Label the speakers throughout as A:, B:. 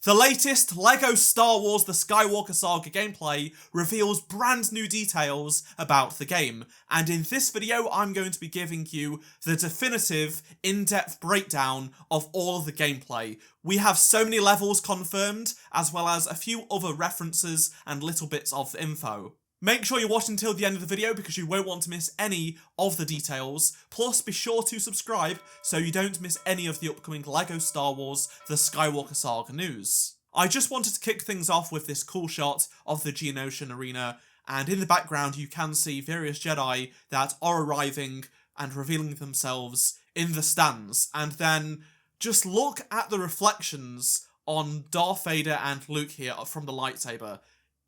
A: The latest LEGO Star Wars The Skywalker Saga gameplay reveals brand new details about the game, and in this video I'm going to be giving you the definitive, in-depth breakdown of all of the gameplay. We have so many levels confirmed, as well as a few other references and little bits of info. Make sure you watch until the end of the video because you won't want to miss any of the details. Plus, be sure to subscribe so you don't miss any of the upcoming LEGO Star Wars The Skywalker Saga news. I just wanted to kick things off with this cool shot of the Geonosian Arena, and in the background you can see various Jedi that are arriving and revealing themselves in the stands. And then just look at the reflections on Darth Vader and Luke here from the lightsaber.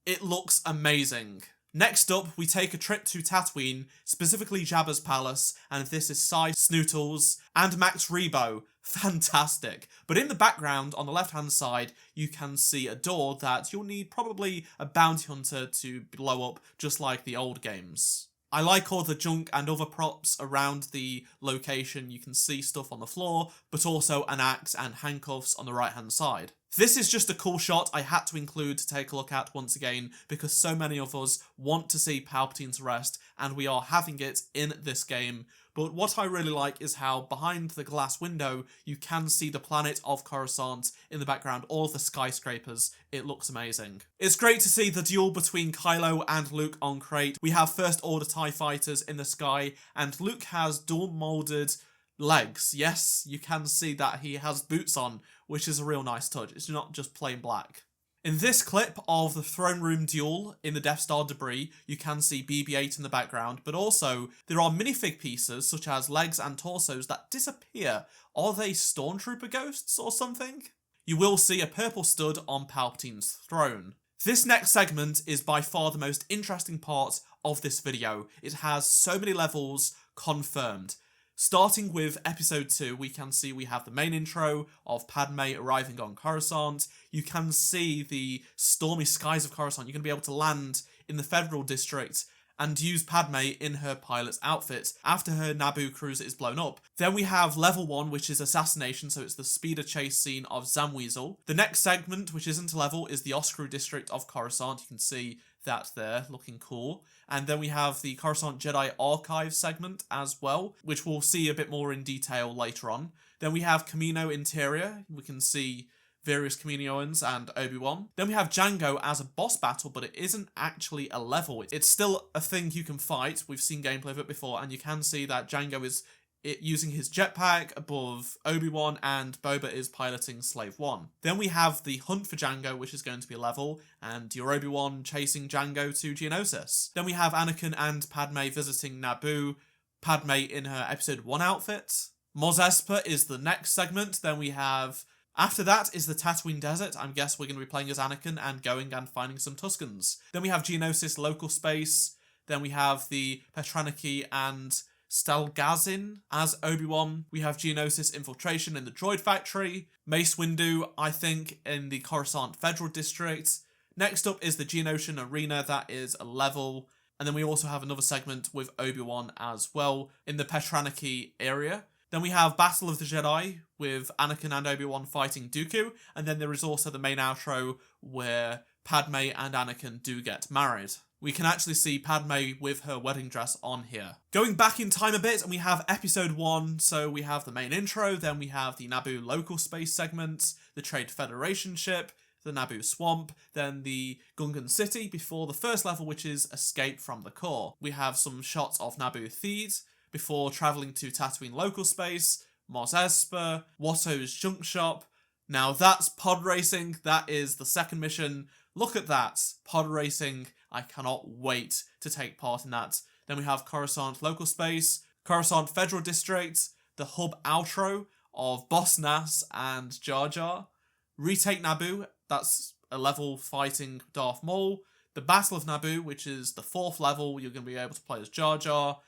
A: It looks amazing. Next up, we take a trip to Tatooine, specifically Jabba's palace, and this is Sai Snootles and Max Rebo. Fantastic. But in the background, on the left-hand side, you can see a door that you'll need probably a bounty hunter to blow up, just like the old games. I like all the junk and other props around the location. You can see stuff on the floor, but also an axe and handcuffs on the right-hand side. This is just a cool shot I had to include to take a look at once again because so many of us want to see Palpatine's arrest and we are having it in this game. But what I really like is how behind the glass window you can see the planet of Coruscant in the background, all of the skyscrapers. It looks amazing. It's great to see the duel between Kylo and Luke on Crate. We have First Order TIE fighters in the sky and Luke has dual moulded legs. Yes, you can see that he has boots on, which is a real nice touch. It's not just plain black. In this clip of the throne room duel in the Death Star debris, you can see BB-8 in the background, but also there are minifig pieces such as legs and torsos that disappear. Are they Stormtrooper ghosts or something? You will see a purple stud on Palpatine's throne. This next segment is by far the most interesting part of this video. It has so many levels confirmed. Starting with episode 2, we can see we have the main intro of Padme arriving on Coruscant. You can see the stormy skies of Coruscant. You're going to be able to land in the Federal District and use Padme in her pilot's outfit after her Naboo cruiser is blown up. Then we have level 1, which is assassination, so it's the speeder chase scene of Zamweasel. The next segment, which isn't a level, is the Oscru District of Coruscant. You can see that there, looking cool. And then we have the Coruscant Jedi Archive segment as well, which we'll see a bit more in detail later on. Then we have Kamino Interior. We can see various Kaminoans and Obi-Wan. Then we have Jango as a boss battle, but it isn't actually a level. It's still a thing you can fight. We've seen gameplay of it before, and you can see that Jango is using his jetpack above Obi-Wan and Boba is piloting Slave 1. Then we have the Hunt for Jango, which is going to be a level, and your Obi-Wan chasing Jango to Geonosis. Then we have Anakin and Padme visiting Naboo, Padme in her episode 1 outfit. Mos Espa is the next segment. Then we have, after that is the Tatooine Desert. I guess we're going to be playing as Anakin and going and finding some Tuskens. Then we have Geonosis local space. Then we have the Petraniki and Stalgazin as Obi-Wan. We have Geonosis infiltration in the Droid factory. Mace Windu, I think, in the Coruscant Federal District. Next up is the Geonosian Arena. That is a level. And then we also have another segment with Obi-Wan as well in the Petraniki area. Then we have Battle of the Jedi with Anakin and Obi-Wan fighting Dooku. And then there is also the main outro where Padme and Anakin do get married. We can actually see Padme with her wedding dress on here. Going back in time a bit, and we have episode 1, so we have the main intro, then we have the Naboo local space segment, the Trade Federation ship, the Naboo swamp, then the Gungan city before the first level, which is Escape from the Core. We have some shots of Naboo Theed before travelling to Tatooine local space, Mos Espa, Watto's junk shop. Now that's pod racing, that is the second mission. Look at that, pod racing. I cannot wait to take part in that. Then we have Coruscant local space, Coruscant Federal District, the hub outro of Boss Nass and Jar Jar, Retake Naboo, that's a level fighting Darth Maul, the Battle of Naboo, which is the 4th level, you're going to be able to play as Jar Jar,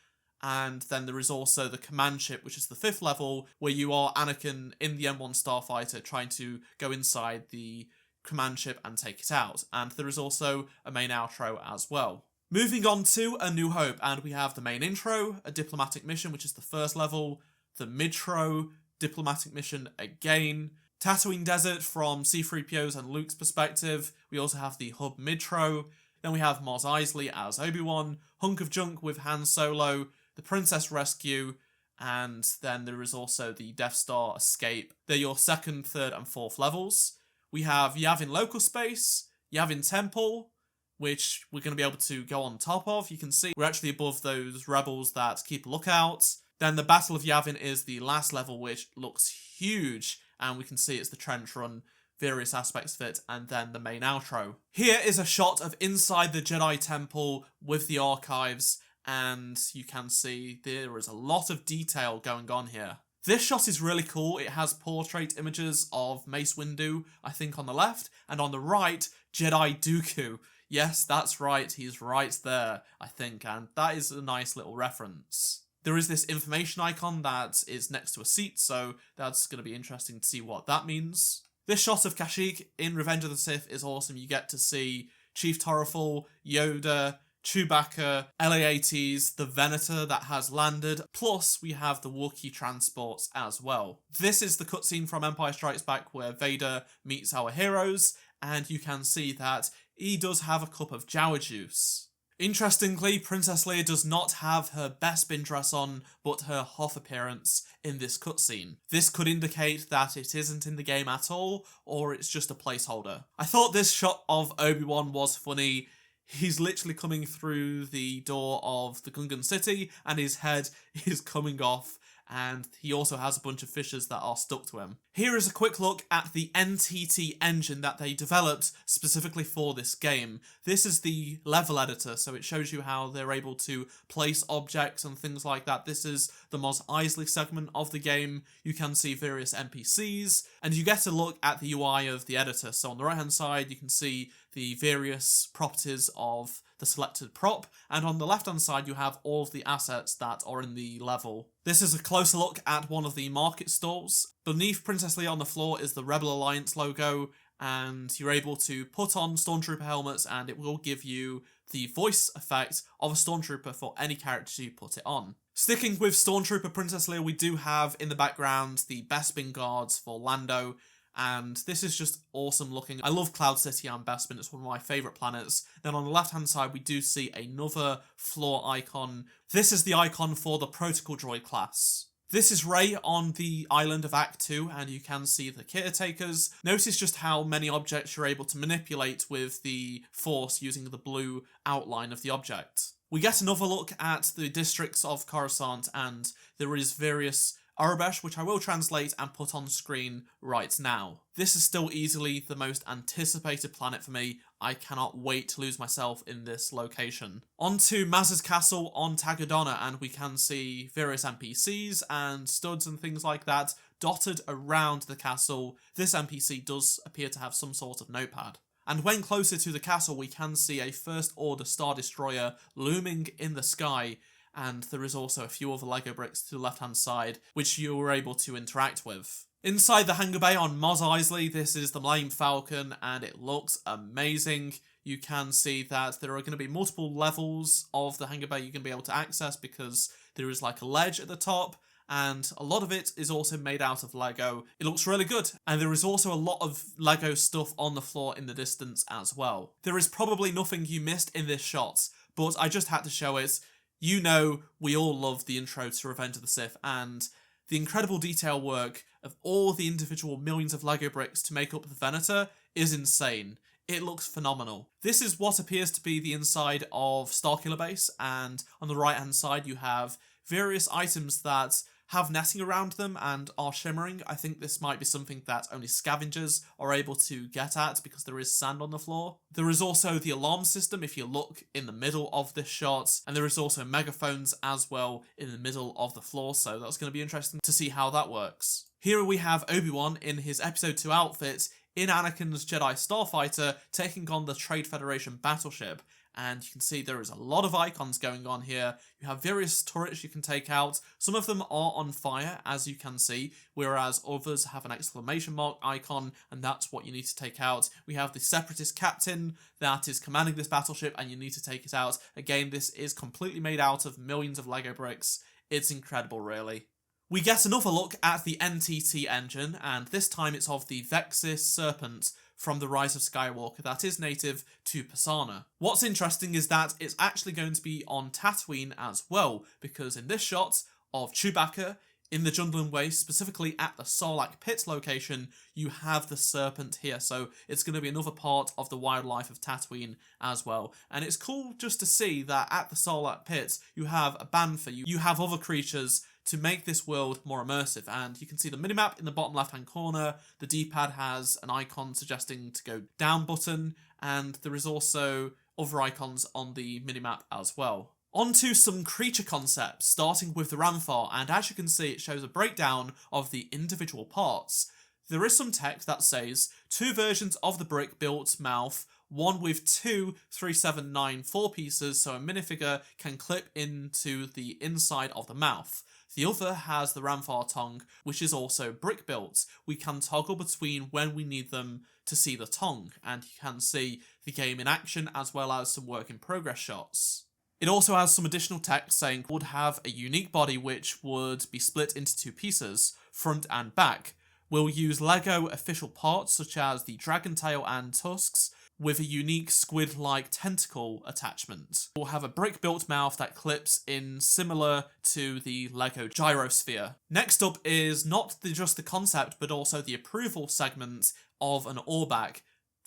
A: and then there is also the command ship, which is the 5th level, where you are Anakin in the M1 Starfighter trying to go inside the command ship and take it out. And there is also a main outro as well. Moving on to A New Hope, and we have the main intro, a diplomatic mission, which is the 1st level, the midtro, diplomatic mission again, Tatooine Desert from C-3PO's and Luke's perspective. We also have the Hub Midtro. Then we have Mos Eisley as Obi-Wan, Hunk of Junk with Han Solo, the Princess Rescue, and then there is also the Death Star Escape. They're your 2nd, 3rd, and 4th levels. We have Yavin Local Space, Yavin Temple, which we're going to be able to go on top of. You can see we're actually above those rebels that keep a lookout. Then the Battle of Yavin is the last level, which looks huge, and we can see it's the trench run, various aspects of it, and then the main outro. Here is a shot of inside the Jedi Temple with the archives, and you can see there is a lot of detail going on here. This shot is really cool. It has portrait images of Mace Windu, I think, on the left, and on the right, Jedi Dooku. Yes, that's right, he's right there, I think, and that is a nice little reference. There is this information icon that is next to a seat, so that's going to be interesting to see what that means. This shot of Kashyyyk in Revenge of the Sith is awesome. You get to see Chief Toroful, Yoda, Chewbacca, LA-ATs, the Venator that has landed, plus we have the Wookiee transports as well. This is the cutscene from Empire Strikes Back where Vader meets our heroes, and you can see that he does have a cup of Jawa juice. Interestingly, Princess Leia does not have her Bespin dress on, but her Hoth appearance in this cutscene. This could indicate that it isn't in the game at all, or it's just a placeholder. I thought this shot of Obi-Wan was funny. He's literally coming through the door of the Gungan city, and his head is coming off, and he also has a bunch of fissures that are stuck to him. Here is a quick look at the NTT engine that they developed specifically for this game. This is the level editor, so it shows you how they're able to place objects and things like that. This is the Mos Eisley segment of the game. You can see various NPCs, and you get a look at the UI of the editor. So on the right hand side, you can see the various properties of the selected prop, and on the left hand side you have all of the assets that are in the level. This is a closer look at one of the market stalls. Beneath Princess Leia on the floor is the Rebel Alliance logo, and you're able to put on Stormtrooper helmets and it will give you the voice effect of a Stormtrooper for any character you put it on. Sticking with Stormtrooper Princess Leia, we do have in the background the Bespin guards for Lando, and this is just awesome looking. I love Cloud City and Bespin, it's one of my favourite planets. Then on the left hand side we do see another floor icon. This is the icon for the Protocol Droid class. This is Rey on the island of Act 2, and you can see the caretakers. Notice just how many objects you're able to manipulate with the Force using the blue outline of the object. We get another look at the districts of Coruscant, and there is various Arabesh, which I will translate and put on screen right now. This is still easily the most anticipated planet for me. I cannot wait to lose myself in this location. On to Maz's castle on Tagadonna, and we can see various NPCs and studs and things like that dotted around the castle. This NPC does appear to have some sort of notepad. And when closer to the castle, we can see a First Order Star Destroyer looming in the sky, and there is also a few other Lego bricks to the left-hand side, which you were able to interact with. Inside the hangar bay on Mos Eisley, this is the Millennium Falcon, and it looks amazing. You can see that there are going to be multiple levels of the hangar bay you're going to be able to access, because there is like a ledge at the top, and a lot of it is also made out of Lego. It looks really good, and there is also a lot of Lego stuff on the floor in the distance as well. There is probably nothing you missed in this shot, but I just had to show it. You know, we all love the intro to Revenge of the Sith, and the incredible detail work of all the individual millions of Lego bricks to make up the Venator is insane. It looks phenomenal. This is what appears to be the inside of Starkiller Base, and on the right hand side you have various items that have netting around them and are shimmering. I think this might be something that only scavengers are able to get at because there is sand on the floor. There is also the alarm system if you look in the middle of this shot, and there is also megaphones as well in the middle of the floor, so that's going to be interesting to see how that works. Here we have Obi-Wan in his Episode 2 outfit in Anakin's Jedi Starfighter taking on the Trade Federation battleship. And you can see there is a lot of icons going on here. You have various turrets you can take out. Some of them are on fire, as you can see, whereas others have an exclamation mark icon, and that's what you need to take out. We have the Separatist captain that is commanding this battleship, and you need to take it out. Again, this is completely made out of millions of Lego bricks. It's incredible, really. We get another look at the NTT engine, and this time it's of the Vexus Serpent from The Rise of Skywalker that is native to Pasaana. What's interesting is that it's actually going to be on Tatooine as well, because in this shot of Chewbacca in the Jundland Waste, specifically at the Sarlacc pit location, you have the Serpent here, so it's going to be another part of the wildlife of Tatooine as well. And it's cool just to see that at the Sarlacc pit, you have a Bantha, you have other creatures to make this world more immersive. And you can see the minimap in the bottom left-hand corner. The D-pad has an icon suggesting to go down button, and there is also other icons on the minimap as well. On to some creature concepts, starting with the Ramthar, and as you can see, it shows a breakdown of the individual parts. There is some text that says, 2 versions of the brick-built mouth, one with 2 3794 pieces, so a minifigure can clip into the inside of the mouth. The other has the Ramthar tongue, which is also brick-built. We can toggle between when we need them to see the tongue, and you can see the game in action as well as some work-in-progress shots. It also has some additional text saying it would have a unique body which would be split into 2 pieces, front and back. We'll use LEGO official parts such as the dragon tail and tusks with a unique squid-like tentacle attachment. We'll have a brick-built mouth that clips in similar to the LEGO gyrosphere. Next up is not just the concept but also the approval segment of an Orback,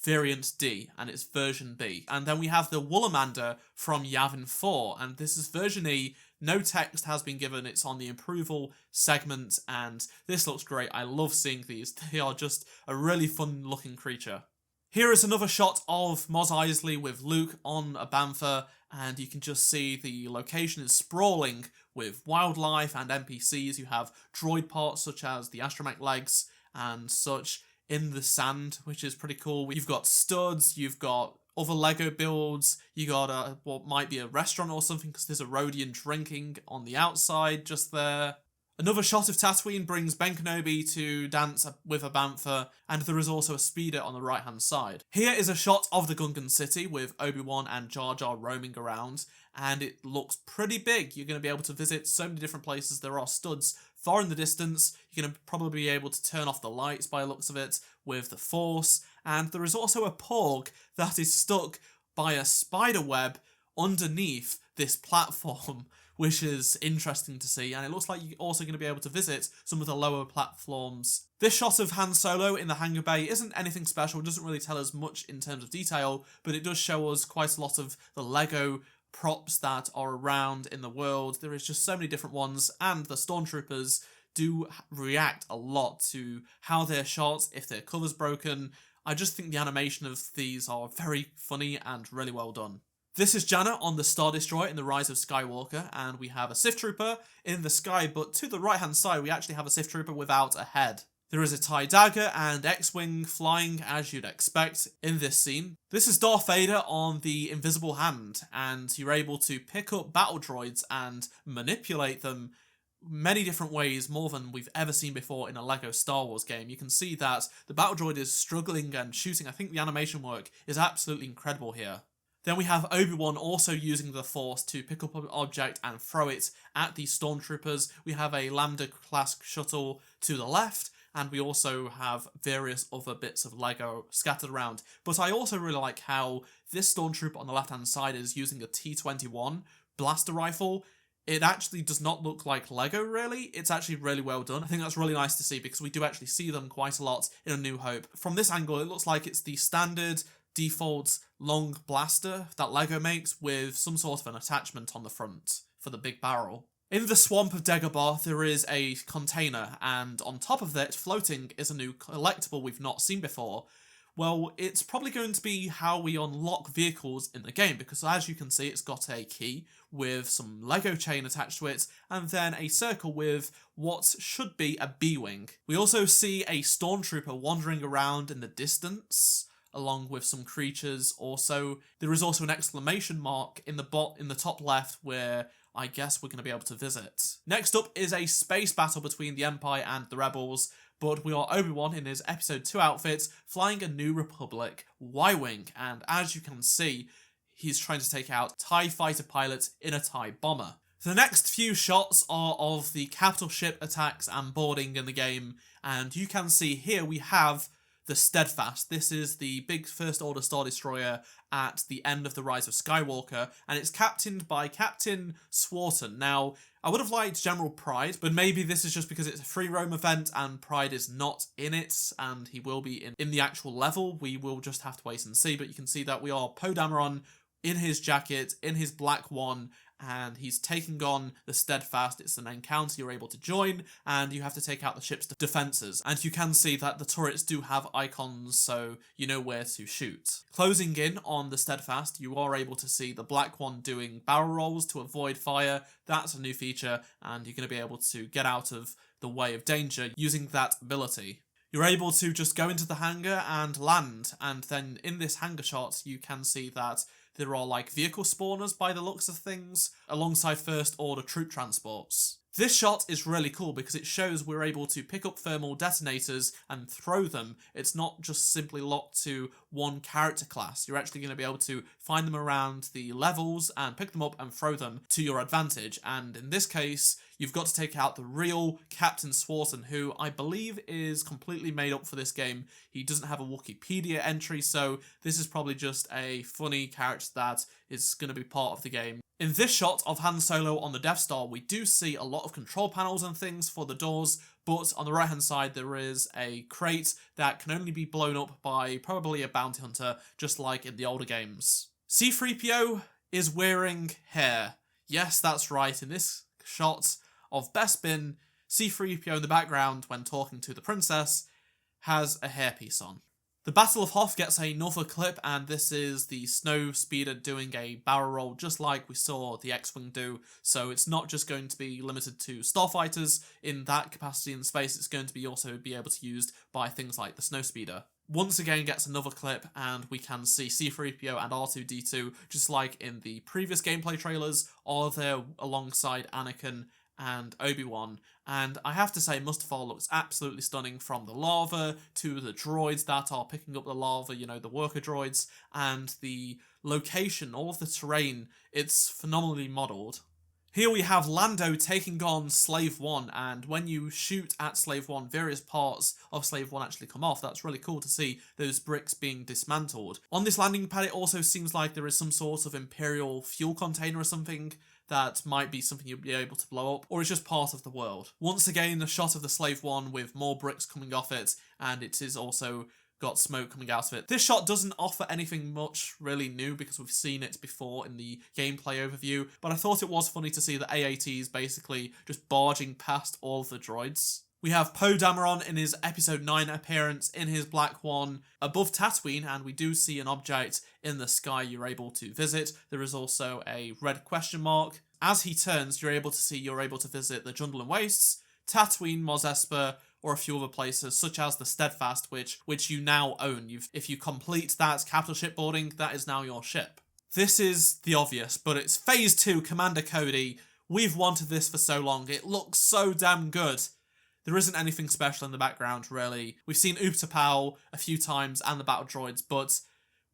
A: Variant D, and it's version B. And then we have the Woolamander from Yavin 4, and this is version E. No text has been given, it's on the approval segment, and this looks great. I love seeing these. They are just a really fun looking creature. Here is another shot of Mos Eisley with Luke on a Bantha, and you can just see the location is sprawling with wildlife and NPCs. You have droid parts such as the astromech legs and such in the sand, which is pretty cool. You've got studs, you've got other Lego builds, you got what might be a restaurant or something because there's a Rodian drinking on the outside just there. Another shot of Tatooine brings Ben Kenobi to dance with a Bantha, and there is also a speeder on the right hand side. Here is a shot of the Gungan city with Obi-Wan and Jar Jar roaming around, and it looks pretty big. You're going to be able to visit so many different places. There are studs far in the distance. You're going to probably be able to turn off the lights by the looks of it with the Force, and there is also a Porg that is stuck by a spider web underneath this platform, which is interesting to see, and it looks like you're also going to be able to visit some of the lower platforms. This shot of Han Solo in the hangar bay isn't anything special, it doesn't really tell us much in terms of detail, but it does show us quite a lot of the Lego props that are around in the world. There is just so many different ones, and the stormtroopers do react a lot to how they're shot, if their cover's broken. I just think the animation of these are very funny and really well done. This is Janna on the Star Destroyer in The Rise of Skywalker, and we have a Sith Trooper in the sky, but to the right-hand side we actually have a Sith Trooper without a head. There is a TIE Dagger and X-Wing flying as you'd expect in this scene. This is Darth Vader on the Invisible Hand, and you're able to pick up battle droids and manipulate them many different ways, more than we've ever seen before in a LEGO Star Wars game. You can see that the battle droid is struggling and shooting. I think the animation work is absolutely incredible here. Then we have Obi-Wan also using the Force to pick up an object and throw it at the stormtroopers. We have a Lambda-class shuttle to the left, and we also have various other bits of Lego scattered around. But I also really like how this stormtrooper on the left-hand side is using a T-21 blaster rifle. It actually does not look like Lego, really. It's actually really well done. I think that's really nice to see because we do actually see them quite a lot in A New Hope. From this angle, it looks like it's the standard default long blaster that LEGO makes with some sort of an attachment on the front for the big barrel. In the swamp of Dagobah, there is a container, and on top of that, floating is a new collectible we've not seen before. Well, it's probably going to be how we unlock vehicles in the game, because as you can see, it's got a key with some Lego chain attached to it, and then a circle with what should be a B-wing. We also see a stormtrooper wandering around in the distance, along with some creatures also. There is also an exclamation mark in the top left where I guess we're going to be able to visit. Next up is a space battle between the Empire and the Rebels, but we are Obi-Wan in his Episode 2 outfit flying a New Republic Y-Wing, and as you can see, he's trying to take out TIE fighter pilots in a TIE bomber. The next few shots are of the capital ship attacks and boarding in the game, and you can see here we have the Steadfast. This is the big First Order Star Destroyer at the end of the Rise of Skywalker, and it's captained by Captain Swarton. Now, I would have liked General Pride, but maybe this is just because it's a free roam event and Pride is not in it, and he will be in the actual level. We will just have to wait and see, but you can see that we are Poe Dameron in his jacket, in his black one, and he's taking on the Steadfast. It's an encounter you're able to join, and you have to take out the ship's defences. And you can see that the turrets do have icons, so you know where to shoot. Closing in on the Steadfast, you are able to see the black one doing barrel rolls to avoid fire. That's a new feature, and you're going to be able to get out of the way of danger using that ability. You're able to just go into the hangar and land, and then in this hangar shot, you can see that there are like vehicle spawners by the looks of things, alongside First Order troop transports. This shot is really cool because it shows we're able to pick up thermal detonators and throw them. It's not just simply locked to one character class. You're actually going to be able to find them around the levels and pick them up and throw them to your advantage. And in this case, you've got to take out the real Captain Swarton, who I believe is completely made up for this game. He doesn't have a Wikipedia entry, so this is probably just a funny character that is going to be part of the game. In this shot of Han Solo on the Death Star, we do see a lot of control panels and things for the doors, but on the right hand side there is a crate that can only be blown up by probably a bounty hunter, just like in the older games. C-3PO is wearing hair. Yes, that's right, in this shot of Bespin, C-3PO in the background when talking to the princess has a hairpiece on. The Battle of Hoth gets another clip, and this is the Snow Speeder doing a barrel roll just like we saw the X-Wing do, so it's not just going to be limited to starfighters in that capacity in space, it's going to be also be able to be used by things like the Snow Speeder. Once again gets another clip, and we can see C-3PO and R2-D2, just like in the previous gameplay trailers, are there alongside Anakin and Obi-Wan, and I have to say Mustafar looks absolutely stunning, from the lava to the droids that are picking up the lava, you know, the worker droids, and the location, all of the terrain, it's phenomenally modelled. Here we have Lando taking on Slave 1, and when you shoot at Slave 1, various parts of Slave 1 actually come off. That's really cool to see those bricks being dismantled. On this landing pad, it also seems like there is some sort of Imperial fuel container or something that might be something you'll be able to blow up, or it's just part of the world. Once again, a shot of the Slave 1 with more bricks coming off it, and it is also got smoke coming out of it. This shot doesn't offer anything much really new because we've seen it before in the gameplay overview, but I thought it was funny to see the AATs basically just barging past all of the droids. We have Poe Dameron in his episode 9 appearance in his black one above Tatooine, and we do see an object in the sky you're able to visit. There is also a red question mark. As he turns, you're able to visit the Jundland Wastes, Tatooine, Mos Espa, or a few other places, such as the Steadfast, which you now own. If you complete that capital ship boarding, that is now your ship. This is the obvious, but it's Phase 2 Commander Cody. We've wanted this for so long. It looks so damn good. There isn't anything special in the background, really. We've seen Utapau a few times and the battle droids, but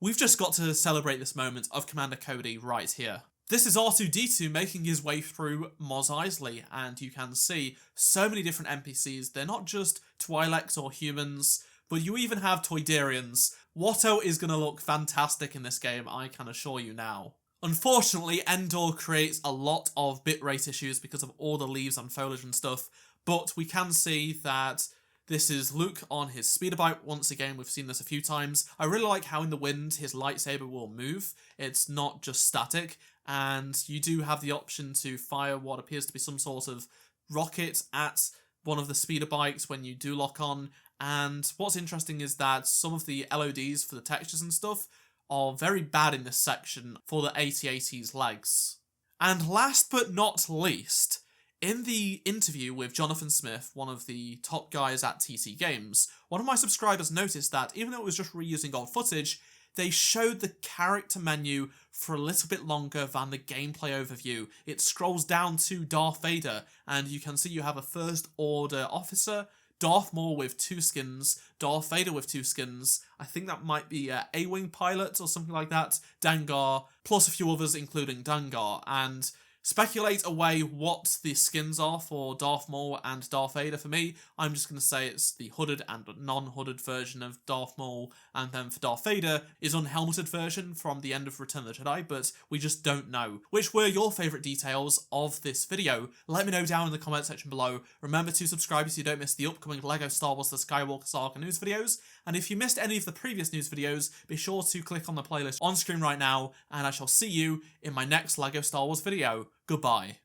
A: we've just got to celebrate this moment of Commander Cody right here. This is R2-D2 making his way through Mos Eisley, and you can see so many different NPCs. They're not just Twi'leks or humans, but you even have Toydarians. Watto is going to look fantastic in this game, I can assure you now. Unfortunately, Endor creates a lot of bitrate issues because of all the leaves and foliage and stuff, but we can see that this is Luke on his speeder bike. Once again, we've seen this a few times. I really like how in the wind his lightsaber will move. It's not just static, and you do have the option to fire what appears to be some sort of rocket at one of the speeder bikes when you do lock on. And what's interesting is that some of the LODs for the textures and stuff are very bad in this section for the AT-AT's legs. And last but not least, in the interview with Jonathan Smith, one of the top guys at TT Games, one of my subscribers noticed that even though it was just reusing old footage, they showed the character menu for a little bit longer than the gameplay overview. It scrolls down to Darth Vader, and you can see you have a First Order officer, Darth Maul with 2 skins, Darth Vader with 2 skins, I think that might be a A-Wing pilot or something like that, Dangar, plus a few others including Dangar, and speculate away what the skins are for Darth Maul and Darth Vader. For me, I'm just going to say it's the hooded and non-hooded version of Darth Maul, and then for Darth Vader is unhelmeted version from the end of Return of the Jedi, but we just don't know. Which were your favourite details of this video? Let me know down in the comment section below. Remember to subscribe so you don't miss the upcoming LEGO Star Wars The Skywalker Saga news videos, and if you missed any of the previous news videos, be sure to click on the playlist on screen right now, and I shall see you in my next LEGO Star Wars video. Goodbye.